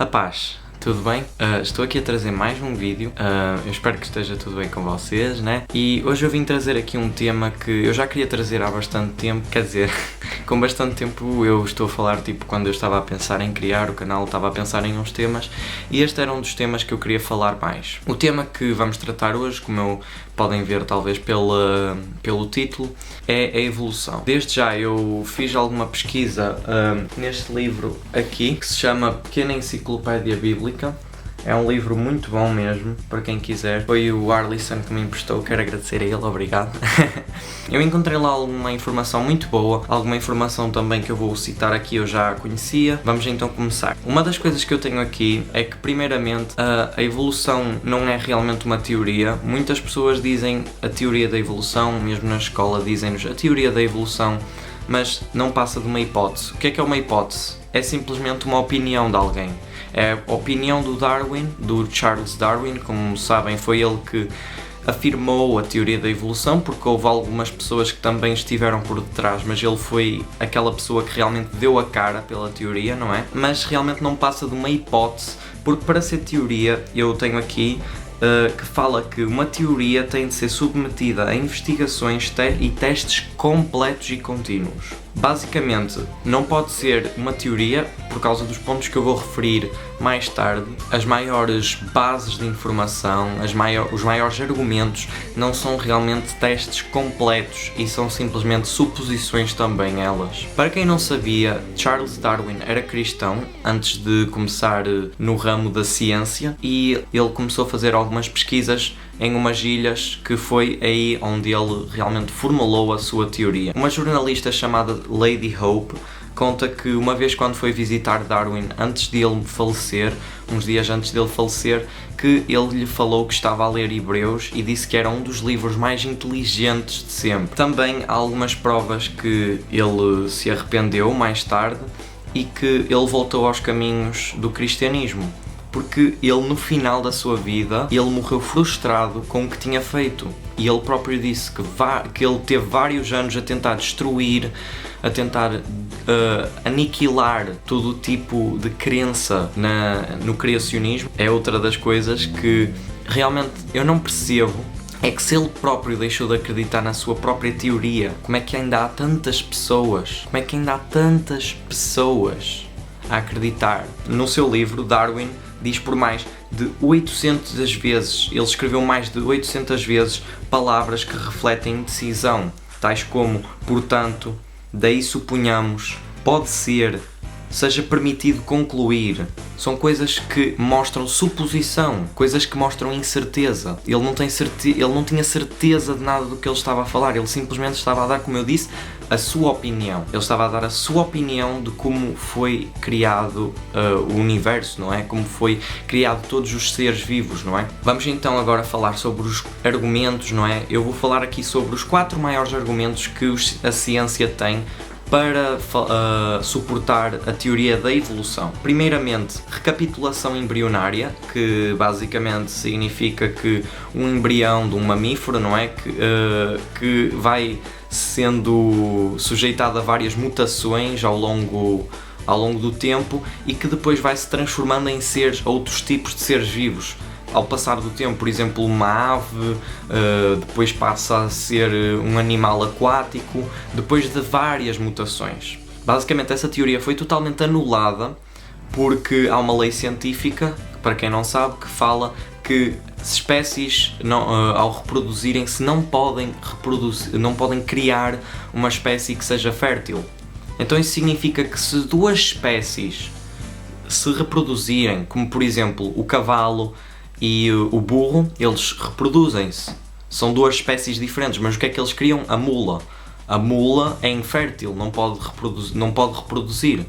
Rapaz, tudo bem? Estou aqui a trazer mais um vídeo, eu espero que esteja tudo bem com vocês, né? E hoje eu vim trazer aqui um tema que eu já queria trazer há bastante tempo, quer dizer, com bastante tempo eu estou a falar, tipo, quando eu estava a pensar em criar o canal, estava a pensar em uns temas, e este era um dos temas que eu queria falar mais. O tema que vamos tratar hoje, como podem ver talvez pelo título, é a evolução. Desde já eu fiz alguma pesquisa neste livro aqui, que se chama Pequena Enciclopédia Bíblica. É um livro muito bom mesmo, para quem quiser. Foi o Arlisson que me emprestou, quero agradecer a ele, obrigado. Eu encontrei lá alguma informação muito boa, alguma informação também que eu vou citar aqui eu já conhecia. Vamos então começar. Uma das coisas que eu tenho aqui é que, primeiramente, a evolução não é realmente uma teoria. Muitas pessoas dizem a teoria da evolução, mesmo na escola dizem-nos a teoria da evolução, mas não passa de uma hipótese. O que é uma hipótese? É simplesmente uma opinião de alguém. É a opinião do Darwin, do Charles Darwin, como sabem, foi ele que afirmou a teoria da evolução, porque houve algumas pessoas que também estiveram por detrás, mas ele foi aquela pessoa que realmente deu a cara pela teoria, não é? Mas realmente não passa de uma hipótese, porque para ser teoria, eu tenho aqui que fala que uma teoria tem de ser submetida a investigações e testes completos e contínuos. Basicamente, não pode ser uma teoria, por causa dos pontos que eu vou referir mais tarde. As maiores bases de informação, os maiores argumentos não são realmente testes completos e são simplesmente suposições também elas. Para quem não sabia, Charles Darwin era cristão antes de começar no ramo da ciência e ele começou a fazer algumas pesquisas em umas ilhas, que foi aí onde ele realmente formulou a sua teoria. Uma jornalista chamada Lady Hope conta que uma vez, quando foi visitar Darwin antes de ele falecer, uns dias antes dele falecer, que ele lhe falou que estava a ler Hebreus e disse que era um dos livros mais inteligentes de sempre. Também há algumas provas que ele se arrependeu mais tarde e que ele voltou aos caminhos do cristianismo, porque ele, no final da sua vida, ele morreu frustrado com o que tinha feito. E ele próprio disse que ele teve vários anos a tentar destruir, a tentar aniquilar todo o tipo de crença no criacionismo. É outra das coisas que realmente eu não percebo, é que se ele próprio deixou de acreditar na sua própria teoria, como é que ainda há tantas pessoas a acreditar? No seu livro, Darwin diz por mais de 800 vezes, ele escreveu mais de 800 vezes palavras que refletem indecisão, tais como, portanto, daí suponhamos, pode ser, seja permitido concluir. São coisas que mostram suposição, coisas que mostram incerteza. Ele não tinha certeza de nada do que ele estava a falar, ele simplesmente estava a dar, como eu disse, a sua opinião. Ele estava a dar a sua opinião de como foi criado o universo, não é? Como foi criado todos os seres vivos, não é? Vamos então agora falar sobre os argumentos, não é? Eu vou falar aqui sobre os 4 maiores argumentos que a ciência tem para suportar a teoria da evolução. Primeiramente, recapitulação embrionária, que basicamente significa que um embrião de um mamífero, não é? Que vai sendo sujeitado a várias mutações ao longo do tempo e que depois vai se transformando em outros tipos de seres vivos. Ao passar do tempo, por exemplo, uma ave, depois passa a ser um animal aquático, depois de várias mutações. Basicamente, essa teoria foi totalmente anulada porque há uma lei científica, para quem não sabe, que fala que espécies, ao reproduzirem-se, não podem criar uma espécie que seja fértil. Então isso significa que se 2 espécies se reproduzirem, como por exemplo o cavalo e o burro, eles reproduzem-se. São 2 espécies diferentes, mas o que é que eles criam? A mula. A mula é infértil, não pode reproduzir.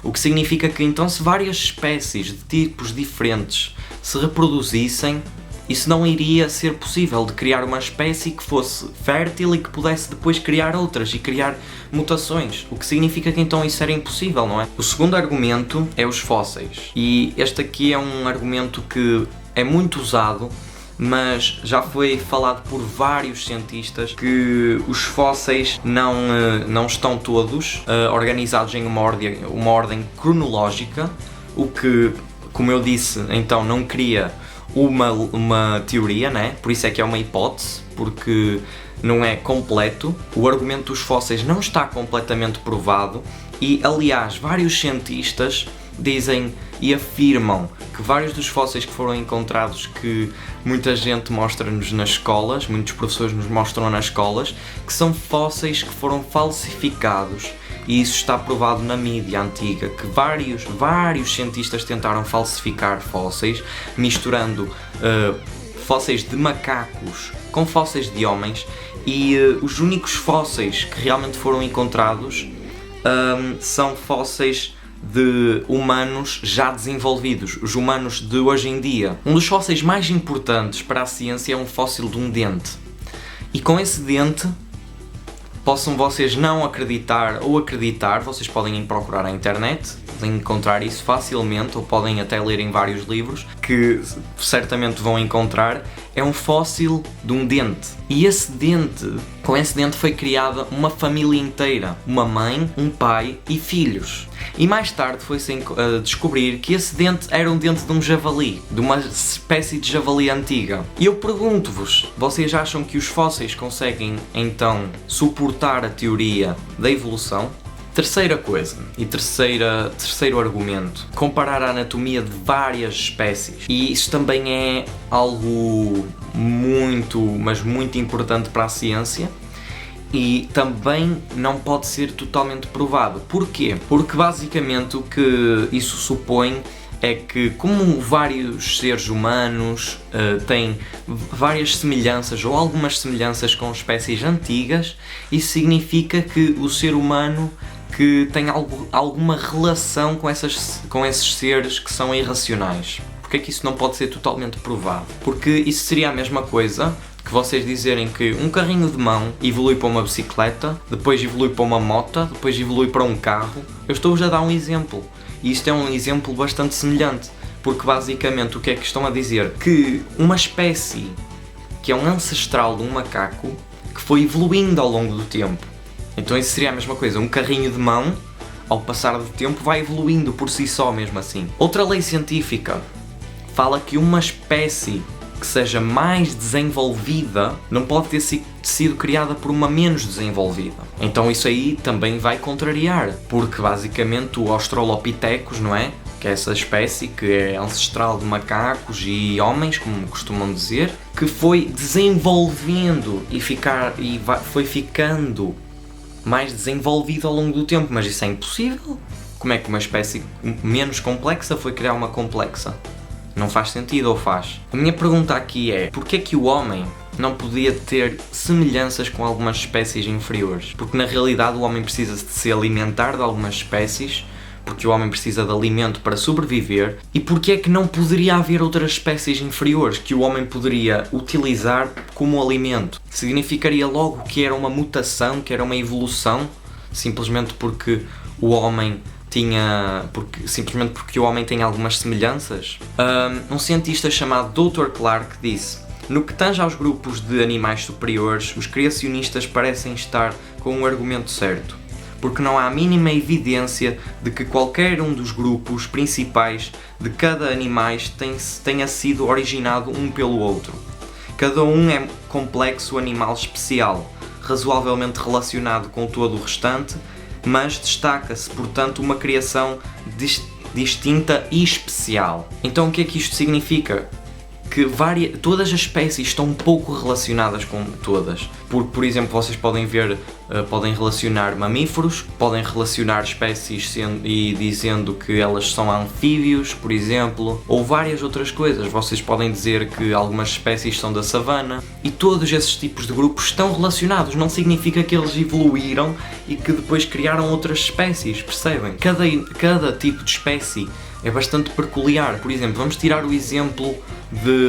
O que significa que então, se várias espécies de tipos diferentes se reproduzissem, isso não iria ser possível de criar uma espécie que fosse fértil e que pudesse depois criar outras e criar mutações. O que significa que então isso era impossível, não é? O segundo argumento é os fósseis. E este aqui é um argumento que é muito usado, mas já foi falado por vários cientistas que os fósseis não estão todos organizados em uma ordem cronológica, o que como eu disse, então não cria uma teoria, né? Por isso é que é uma hipótese, porque não é completo. O argumento dos fósseis não está completamente provado e, aliás, vários cientistas dizem e afirmam que vários dos fósseis que foram encontrados, que muita gente mostra-nos nas escolas, muitos professores nos mostram nas escolas, que são fósseis que foram falsificados. E isso está provado na mídia antiga, que vários cientistas tentaram falsificar fósseis, misturando fósseis de macacos com fósseis de homens, e os únicos fósseis que realmente foram encontrados são fósseis de humanos já desenvolvidos, os humanos de hoje em dia. Um dos fósseis mais importantes para a ciência é um fóssil de um dente. E com esse dente, possam vocês não acreditar ou acreditar, vocês podem procurar na internet, podem encontrar isso facilmente, ou podem até ler em vários livros, que certamente vão encontrar, é um fóssil de um dente. E com esse dente foi criada uma família inteira, uma mãe, um pai e filhos. E mais tarde foi-se descobrir que esse dente era um dente de um javali, de uma espécie de javali antiga. E eu pergunto-vos, vocês acham que os fósseis conseguem então suportar a teoria da evolução? Terceira coisa, e terceiro argumento, comparar a anatomia de várias espécies. E isso também é algo muito, mas muito importante para a ciência. E também não pode ser totalmente provado. Porquê? Porque basicamente o que isso supõe é que, como vários seres humanos têm várias semelhanças ou algumas semelhanças com espécies antigas, isso significa que o ser humano que tem alguma relação com esses seres que são irracionais. Porque é que isso não pode ser totalmente provado? Porque isso seria a mesma coisa que vocês dizerem que um carrinho de mão evolui para uma bicicleta, depois evolui para uma moto, depois evolui para um carro. Eu estou-vos a dar um exemplo. E isto é um exemplo bastante semelhante. Porque basicamente o que é que estão a dizer? Que uma espécie que é um ancestral de um macaco que foi evoluindo ao longo do tempo. Então isso seria a mesma coisa. Um carrinho de mão, ao passar do tempo, vai evoluindo por si só mesmo assim. Outra lei científica fala que uma espécie que seja mais desenvolvida não pode ter sido criada por uma menos desenvolvida. Então isso aí também vai contrariar, porque basicamente o Australopithecus, não é? Que é essa espécie que é ancestral de macacos e homens, como costumam dizer, que foi desenvolvendo foi ficando mais desenvolvido ao longo do tempo, mas isso é impossível. Como é que uma espécie menos complexa foi criar uma complexa? Não faz sentido, ou faz? A minha pergunta aqui é, porquê é que o homem não podia ter semelhanças com algumas espécies inferiores? Porque na realidade o homem precisa de se alimentar de algumas espécies, porque o homem precisa de alimento para sobreviver, e porquê é que não poderia haver outras espécies inferiores que o homem poderia utilizar como alimento? Significaria logo que era uma mutação, que era uma evolução, simplesmente porque o homem simplesmente porque o homem tem algumas semelhanças? Um cientista chamado Dr. Clark disse: no que tange aos grupos de animais superiores, os criacionistas parecem estar com um argumento certo, porque não há a mínima evidência de que qualquer um dos grupos principais de cada animal tenha sido originado um pelo outro. Cada um é complexo animal especial, razoavelmente relacionado com todo o restante, mas destaca-se, portanto, uma criação distinta e especial. Então o que é que isto significa? Que todas as espécies estão um pouco relacionadas com todas. Por exemplo, vocês podem relacionar mamíferos, podem relacionar espécies dizendo que elas são anfíbios, por exemplo, ou várias outras coisas. Vocês podem dizer que algumas espécies são da savana, e todos esses tipos de grupos estão relacionados. Não significa que eles evoluíram e que depois criaram outras espécies, percebem? Cada tipo de espécie é bastante peculiar. Por exemplo, vamos tirar o exemplo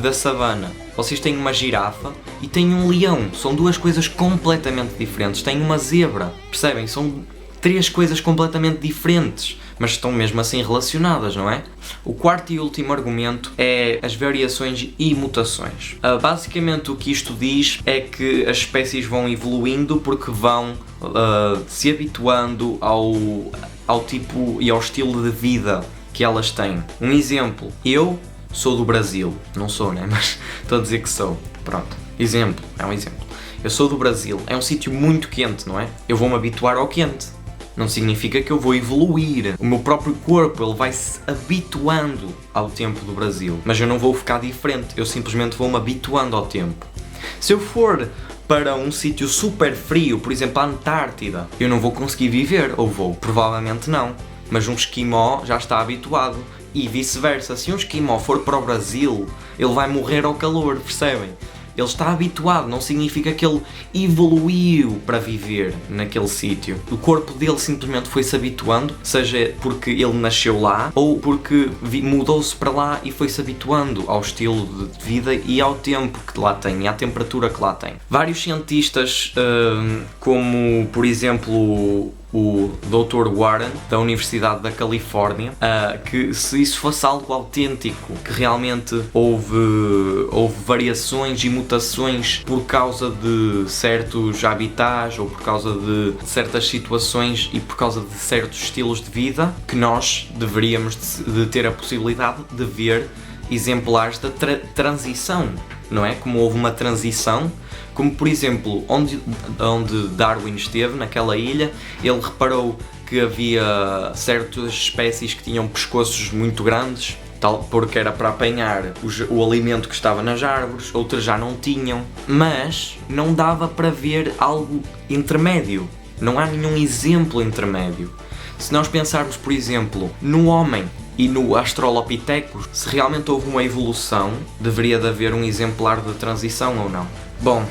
da savana. Vocês têm uma girafa e têm um leão. São duas coisas completamente diferentes. Têm uma zebra. Percebem? São três coisas completamente diferentes, mas estão mesmo assim relacionadas, não é? O quarto e último argumento é as variações e mutações. Basicamente o que isto diz é que as espécies vão evoluindo porque vão se habituando ao tipo e ao estilo de vida que elas têm. Um exemplo, eu sou do Brasil, não sou, né? Mas estou a dizer que sou. Pronto, exemplo, é um exemplo. Eu sou do Brasil, é um sítio muito quente, não é? Eu vou-me habituar ao quente. Não significa que eu vou evoluir. O meu próprio corpo, ele vai se habituando ao tempo do Brasil. Mas eu não vou ficar diferente, eu simplesmente vou-me habituando ao tempo. Se eu for para um sítio super frio, por exemplo a Antártida, eu não vou conseguir viver, ou vou? Provavelmente não. Mas um esquimó já está habituado. E vice-versa, se um esquimó for para o Brasil, ele vai morrer ao calor, percebem? Ele está habituado, não significa que ele evoluiu para viver naquele sítio. O corpo dele simplesmente foi-se habituando, seja porque ele nasceu lá ou porque mudou-se para lá e foi-se habituando ao estilo de vida e ao tempo que lá tem, e à temperatura que lá tem. Vários cientistas, como por exemplo o Dr. Warren, da Universidade da Califórnia, que se isso fosse algo autêntico, que realmente houve variações e mutações por causa de certos habitats ou por causa de certas situações e por causa de certos estilos de vida, que nós deveríamos de ter a possibilidade de ver exemplares da transição, não é? Como houve uma transição, como por exemplo onde Darwin esteve, naquela ilha, ele reparou que havia certas espécies que tinham pescoços muito grandes, tal porque era para apanhar o alimento que estava nas árvores, outras já não tinham, mas não dava para ver algo intermédio, não há nenhum exemplo intermédio. Se nós pensarmos, por exemplo, no homem e no Australopithecus, se realmente houve uma evolução, deveria de haver um exemplar de transição ou não? Bom,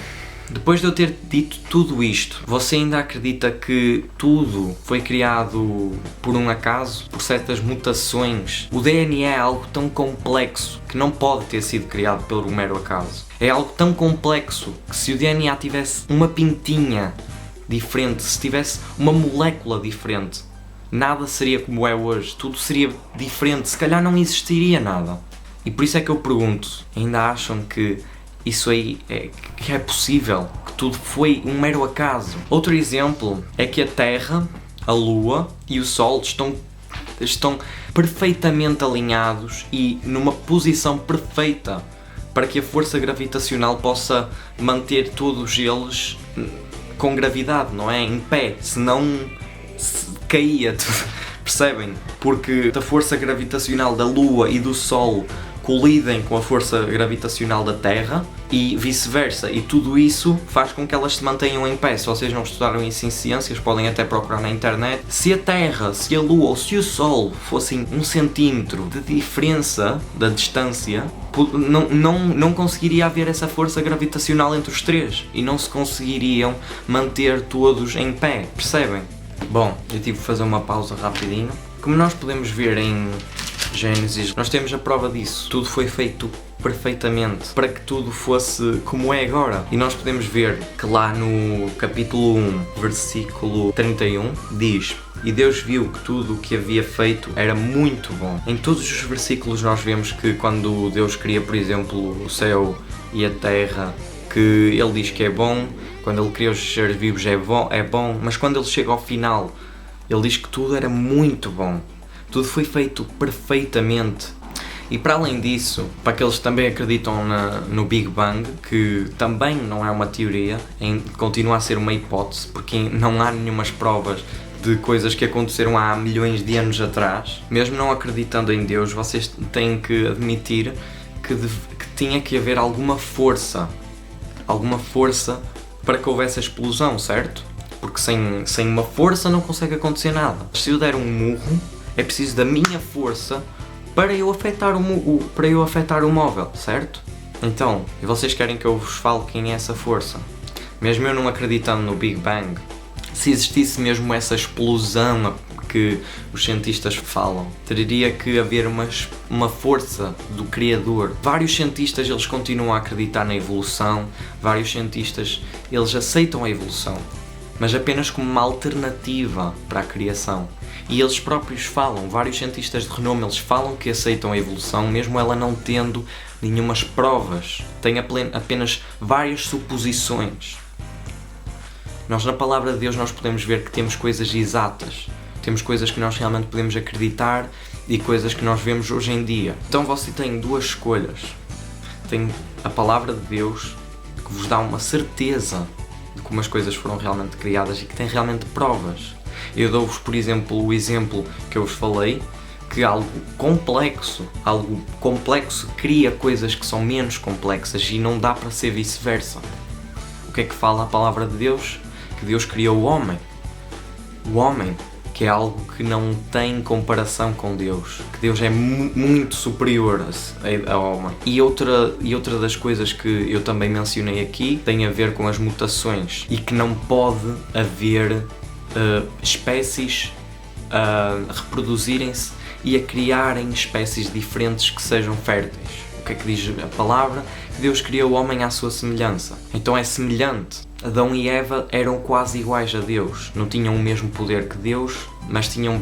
depois de eu ter dito tudo isto, você ainda acredita que tudo foi criado por um acaso, por certas mutações? O DNA é algo tão complexo que não pode ter sido criado por um mero acaso. É algo tão complexo que se o DNA tivesse uma pintinha diferente, se tivesse uma molécula diferente, nada seria como é hoje, tudo seria diferente, se calhar não existiria nada. E por isso é que eu pergunto, ainda acham que isso aí é possível? Que tudo foi um mero acaso? Outro exemplo é que a Terra, a Lua e o Sol estão perfeitamente alinhados e numa posição perfeita para que a força gravitacional possa manter todos eles com gravidade, não é? Em pé, senão caía tudo, percebem? Porque a força gravitacional da Lua e do Sol colidem com a força gravitacional da Terra e vice-versa, e tudo isso faz com que elas se mantenham em pé. Se vocês não estudaram isso em ciências, podem até procurar na internet. Se a Terra, se a Lua ou se o Sol fossem 1 centímetro de diferença da distância, não conseguiria haver essa força gravitacional entre os três e não se conseguiriam manter todos em pé, percebem? Bom, eu tive que fazer uma pausa rapidinho. Como nós podemos ver em Gênesis, nós temos a prova disso. Tudo foi feito perfeitamente para que tudo fosse como é agora. E nós podemos ver que lá no capítulo 1, versículo 31, diz: e Deus viu que tudo o que havia feito era muito bom. Em todos os versículos nós vemos que quando Deus cria, por exemplo, o céu e a terra, que Ele diz que é bom. Quando Ele cria os seres vivos é bom, mas quando Ele chega ao final, Ele diz que tudo era muito bom. Tudo foi feito perfeitamente. E para além disso, para aqueles que também acreditam no Big Bang, que também não é uma teoria, continua a ser uma hipótese, porque não há nenhumas provas de coisas que aconteceram há milhões de anos atrás. Mesmo não acreditando em Deus, vocês têm que admitir que tinha que haver alguma força para que houvesse a explosão, certo? Porque sem uma força não consegue acontecer nada. Se eu der um murro, é preciso da minha força para eu afetar o móvel, certo? Então, e vocês querem que eu vos fale quem é essa força? Mesmo eu não acreditando no Big Bang, se existisse mesmo essa explosão que os cientistas falam, teria que haver uma força do Criador. Vários cientistas, eles continuam a acreditar na evolução, vários cientistas, eles aceitam a evolução, mas apenas como uma alternativa para a criação. E eles próprios falam, vários cientistas de renome, eles falam que aceitam a evolução, mesmo ela não tendo nenhumas provas, tem apenas várias suposições. Nós na Palavra de Deus nós podemos ver que temos coisas exatas, temos coisas que nós realmente podemos acreditar e coisas que nós vemos hoje em dia. Então você tem duas escolhas. Tem a palavra de Deus, que vos dá uma certeza de como as coisas foram realmente criadas e que tem realmente provas. Eu dou-vos, por exemplo, o exemplo que eu vos falei, que algo complexo cria coisas que são menos complexas e não dá para ser vice-versa. O que é que fala a palavra de Deus? Que Deus criou o homem. O homem, que é algo que não tem comparação com Deus. Que Deus é muito superior ao homem. E outra das coisas que eu também mencionei aqui tem a ver com as mutações. E que não pode haver espécies a reproduzirem-se e a criarem espécies diferentes que sejam férteis. O que é que diz a palavra? Que Deus criou o homem à sua semelhança. Então é semelhante. Adão e Eva eram quase iguais a Deus. Não tinham o mesmo poder que Deus, mas tinham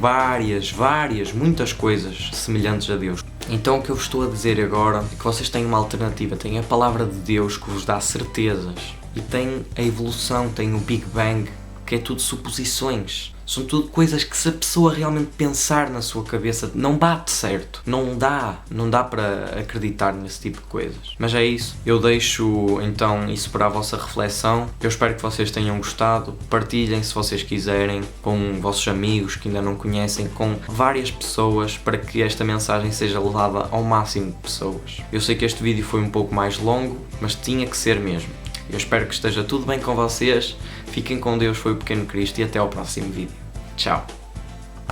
muitas coisas semelhantes a Deus. Então o que eu vos estou a dizer agora é que vocês têm uma alternativa. Têm a palavra de Deus que vos dá certezas. E tem a evolução, tem o Big Bang, que é tudo suposições. São tudo coisas que, se a pessoa realmente pensar na sua cabeça, não bate certo. Não dá para acreditar nesse tipo de coisas. Mas é isso. Eu deixo então isso para a vossa reflexão. Eu espero que vocês tenham gostado. Partilhem, se vocês quiserem, com vossos amigos que ainda não conhecem, com várias pessoas, para que esta mensagem seja levada ao máximo de pessoas. Eu sei que este vídeo foi um pouco mais longo, mas tinha que ser mesmo. Eu espero que esteja tudo bem com vocês. Fiquem com Deus, foi o Pequeno Cristo, e até ao próximo vídeo. Tchau!